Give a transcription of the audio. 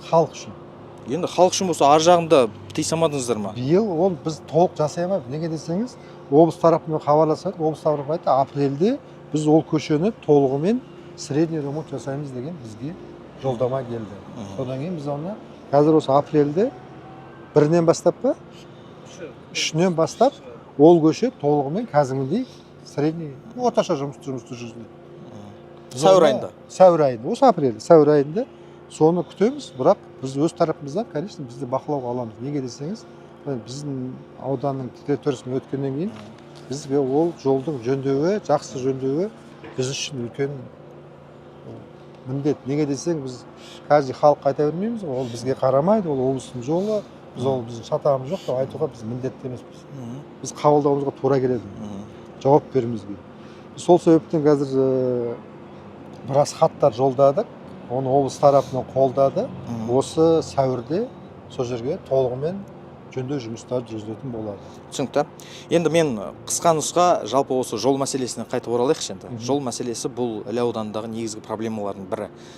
халық үшін. Енді халық үшін болса ар жағында тыйсамадыңыздар ма? Биыл ол біз толық жасай алмайбыз. Неге десеңіз, облыс тарапынан хабарласады, облыс тарапы айтты, апрельде біз ол көшені толығымен средний ремонт жасаймыз деген бізге жолдама келді. Содан кейін біз оны қазір осы апрельде бірінен бастап па, үшінен бастап ол көше толығымен кәдімгідей средний орташа жұмысты жүргізіледі. Сәуір айында. Сәуір айында, осы апрель, сәуір айында соны күтеміз, бірақ біз өз тарапымыздан, конечно, бізді бақылауға аламыз. Неге десеңіз, біздің ауданның территориясымен өткеннен кейін бізге ол жолдың жөндеуі, жақсы жөндеуі біз үшін үлкен міндет. Неге десең, біз қазір халыққа айта бермейміз, ол бізге қарамайды, ол облыстың жолы, біз ол біздің шатағымыз жоқ деп айтуға біз міндетті емеспіз. Біз қабылдауымызға тура келеді. Жауап беруімізге. Сол себептен қазір біраз хаттар жолдадық, оны облыс тарапынан қолдады. Осы сәуірде сол жерге толығымен жөндеу жұмыстары жүргізілетін болады. Түсінікті. Енді мен қысқа нұсқа жалпы осы жол мәселесіне қайтып оралайықшы енді. Жол мәселесі бұл Іле ауданындағы негізгі проблемалардың бірі.